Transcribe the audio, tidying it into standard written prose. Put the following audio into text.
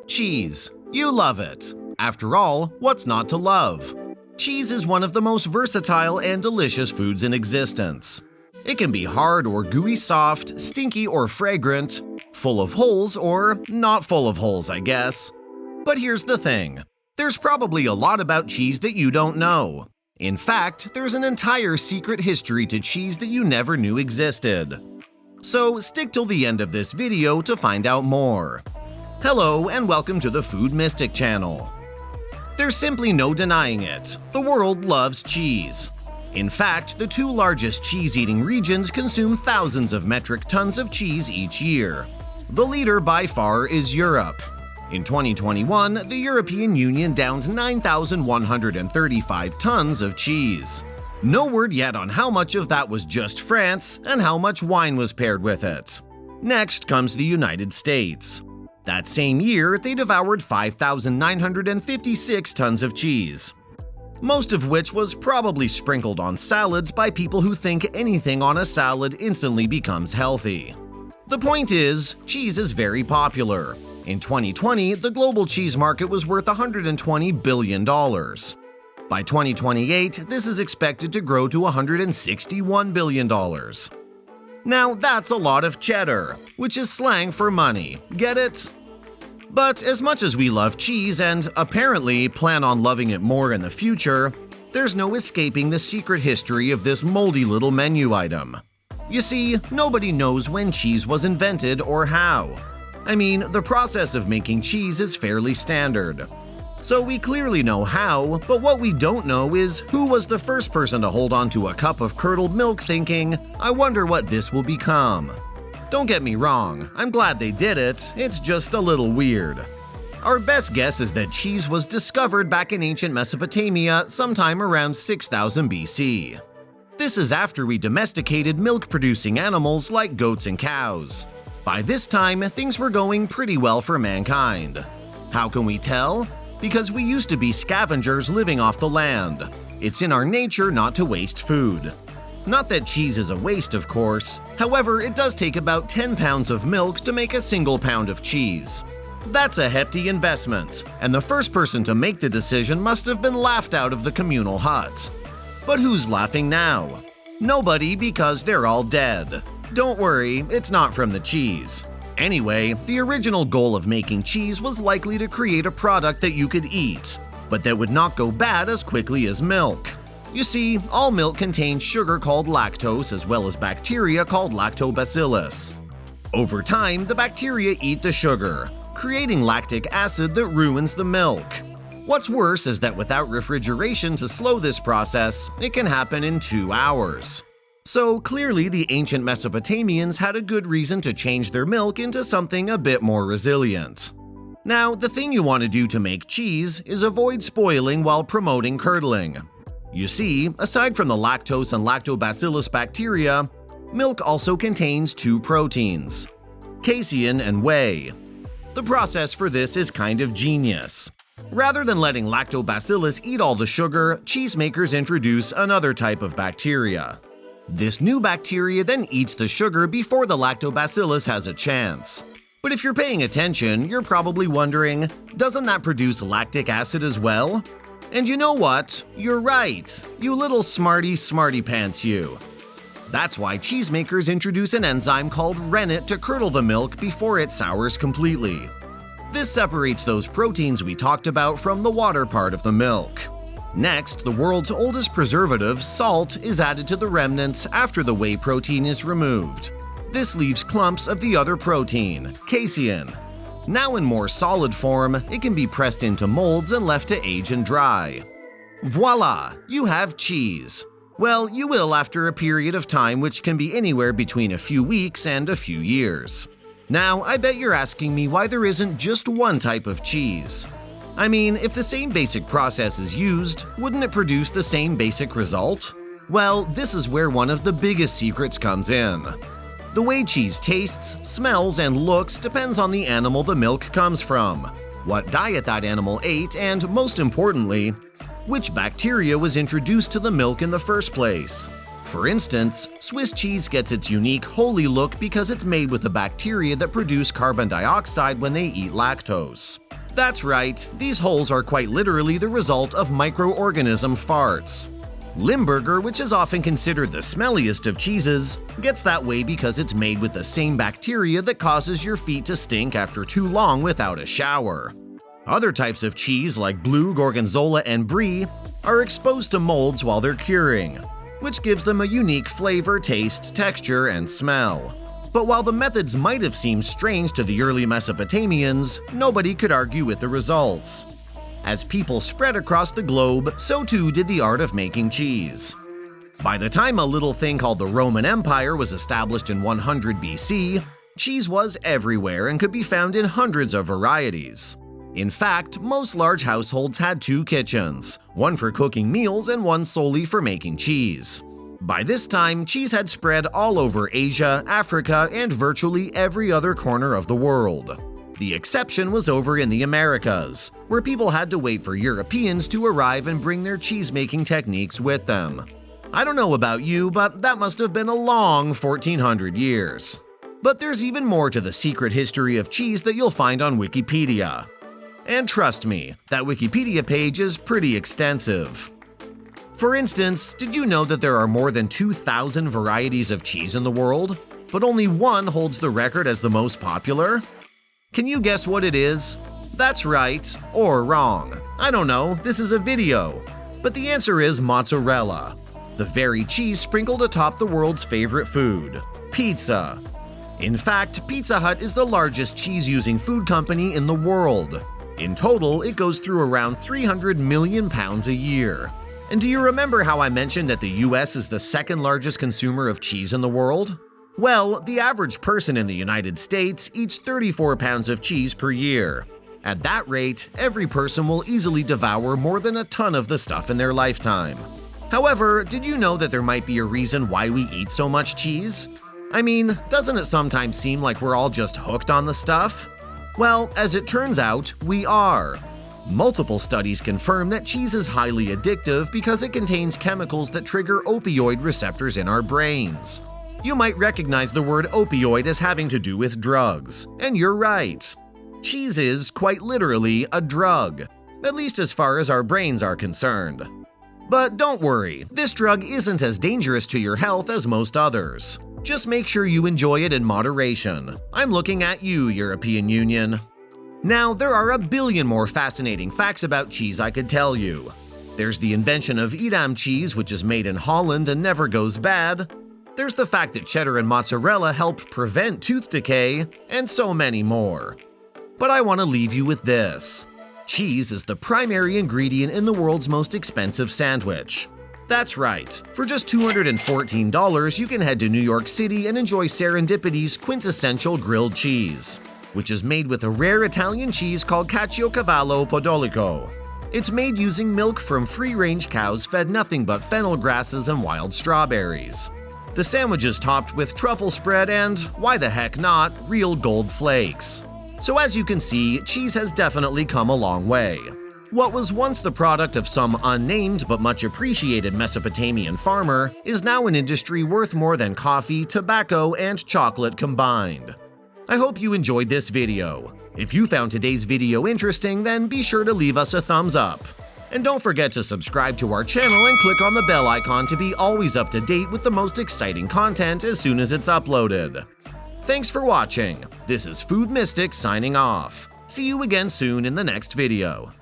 Cheese. You love it. After all, what's not to love? Cheese is one of the most versatile and delicious foods in existence. It can be hard or gooey soft, stinky or fragrant, full of holes or not full of holes, I guess. But here's the thing. There's probably a lot about cheese that you don't know. In fact, there's an entire secret history to cheese that you never knew existed. So stick till the end of this video to find out more. Hello and welcome to the Food Mystic channel. There's simply no denying it. The world loves cheese. In fact, the two largest cheese-eating regions consume thousands of metric tons of cheese each year. The leader by far is Europe. In 2021, the European Union downed 9,135 tons of cheese. No word yet on how much of that was just France and how much wine was paired with it. Next comes the United States. That same year, they devoured 5,956 tons of cheese, most of which was probably sprinkled on salads by people who think anything on a salad instantly becomes healthy. The point is, cheese is very popular. In 2020, the global cheese market was worth $120 billion. By 2028, this is expected to grow to $161 billion. Now, that's a lot of cheddar, which is slang for money. Get it? But as much as we love cheese and apparently plan on loving it more in the future, there's no escaping the secret history of this moldy little menu item. You see, nobody knows when cheese was invented or how. I mean, the process of making cheese is fairly standard. So we clearly know how, but what we don't know is who was the first person to hold onto a cup of curdled milk thinking, I wonder what this will become. Don't get me wrong, I'm glad they did it, it's just a little weird. Our best guess is that cheese was discovered back in ancient Mesopotamia sometime around 6000 BC. This is after we domesticated milk-producing animals like goats and cows. By this time, things were going pretty well for mankind. How can we tell? Because we used to be scavengers living off the land. It's in our nature not to waste food. Not that cheese is a waste, of course. However, it does take about 10 pounds of milk to make a single pound of cheese. That's a hefty investment, and the first person to make the decision must have been laughed out of the communal hut. But who's laughing now? Nobody, because they're all dead. Don't worry, it's not from the cheese. Anyway, the original goal of making cheese was likely to create a product that you could eat, but that would not go bad as quickly as milk. You see, all milk contains sugar called lactose as well as bacteria called lactobacillus. Over time, the bacteria eat the sugar, creating lactic acid that ruins the milk. What's worse is that without refrigeration to slow this process, it can happen in 2 hours. So clearly the ancient Mesopotamians had a good reason to change their milk into something a bit more resilient. Now, the thing you want to do to make cheese is avoid spoiling while promoting curdling. You see, aside from the lactose and lactobacillus bacteria, milk also contains 2 proteins, casein and whey. The process for this is kind of genius. Rather than letting lactobacillus eat all the sugar, cheesemakers introduce another type of bacteria. This new bacteria then eats the sugar before the lactobacillus has a chance. But if you're paying attention, you're probably wondering, doesn't that produce lactic acid as well? And you know what? You're right, you little smarty pants you. That's why cheesemakers introduce an enzyme called rennet to curdle the milk before it sours completely. This separates those proteins we talked about from the water part of the milk. Next, the world's oldest preservative, salt, is added to the remnants after the whey protein is removed. This leaves clumps of the other protein, casein. Now in more solid form, it can be pressed into molds and left to age and dry. Voila! You have cheese. Well, you will after a period of time which can be anywhere between a few weeks and a few years. Now, I bet you're asking me why there isn't just one type of cheese. I mean, if the same basic process is used, wouldn't it produce the same basic result? Well, this is where one of the biggest secrets comes in. The way cheese tastes, smells, and looks depends on the animal the milk comes from, what diet that animal ate, and most importantly, which bacteria was introduced to the milk in the first place. For instance, Swiss cheese gets its unique holy look because it's made with the bacteria that produce carbon dioxide when they eat lactose. That's right, these holes are quite literally the result of microorganism farts. Limburger, which is often considered the smelliest of cheeses, gets that way because it's made with the same bacteria that causes your feet to stink after too long without a shower. Other types of cheese, like blue, gorgonzola, and brie, are exposed to molds while they're curing, which gives them a unique flavor, taste, texture, and smell. But while the methods might have seemed strange to the early Mesopotamians, nobody could argue with the results. As people spread across the globe, so too did the art of making cheese. By the time a little thing called the Roman Empire was established in 100 BC, cheese was everywhere and could be found in hundreds of varieties. In fact, most large households had two kitchens, one for cooking meals and one solely for making cheese. By this time, cheese had spread all over Asia, Africa, and virtually every other corner of the world. The exception was over in the Americas, where people had to wait for Europeans to arrive and bring their cheese-making techniques with them. I don't know about you, but that must have been a long 1400 years. But there's even more to the secret history of cheese that you'll find on Wikipedia. And trust me, that Wikipedia page is pretty extensive. For instance, did you know that there are more than 2,000 varieties of cheese in the world, but only one holds the record as the most popular? Can you guess what it is? That's right, or wrong. I don't know, this is a video. But the answer is mozzarella, the very cheese sprinkled atop the world's favorite food, pizza. In fact, Pizza Hut is the largest cheese-using food company in the world. In total, it goes through around 300 million pounds a year. And do you remember how I mentioned that the US is the second largest consumer of cheese in the world? Well, the average person in the United States eats 34 pounds of cheese per year. At that rate, every person will easily devour more than a ton of the stuff in their lifetime. However, did you know that there might be a reason why we eat so much cheese? I mean, doesn't it sometimes seem like we're all just hooked on the stuff? Well, as it turns out, we are. Multiple studies confirm that cheese is highly addictive because it contains chemicals that trigger opioid receptors in our brains. You might recognize the word opioid as having to do with drugs, and you're right. Cheese is, quite literally, a drug, at least as far as our brains are concerned. But don't worry, this drug isn't as dangerous to your health as most others. Just make sure you enjoy it in moderation. I'm looking at you, European Union. Now, there are a billion more fascinating facts about cheese I could tell you. There's the invention of Edam cheese, which is made in Holland and never goes bad. There's the fact that cheddar and mozzarella help prevent tooth decay, and so many more. But I want to leave you with this. Cheese is the primary ingredient in the world's most expensive sandwich. That's right, for just $214, you can head to New York City and enjoy Serendipity's quintessential grilled cheese, which is made with a rare Italian cheese called Caciocavallo Podolico. It's made using milk from free-range cows fed nothing but fennel grasses and wild strawberries. The sandwich is topped with truffle spread and, why the heck not, real gold flakes. So as you can see, cheese has definitely come a long way. What was once the product of some unnamed but much appreciated Mesopotamian farmer is now an industry worth more than coffee, tobacco, and chocolate combined. I hope you enjoyed this video. If you found today's video interesting, then be sure to leave us a thumbs up. And don't forget to subscribe to our channel and click on the bell icon to be always up to date with the most exciting content as soon as it's uploaded. Thanks for watching. This is Food Mystic signing off. See you again soon in the next video.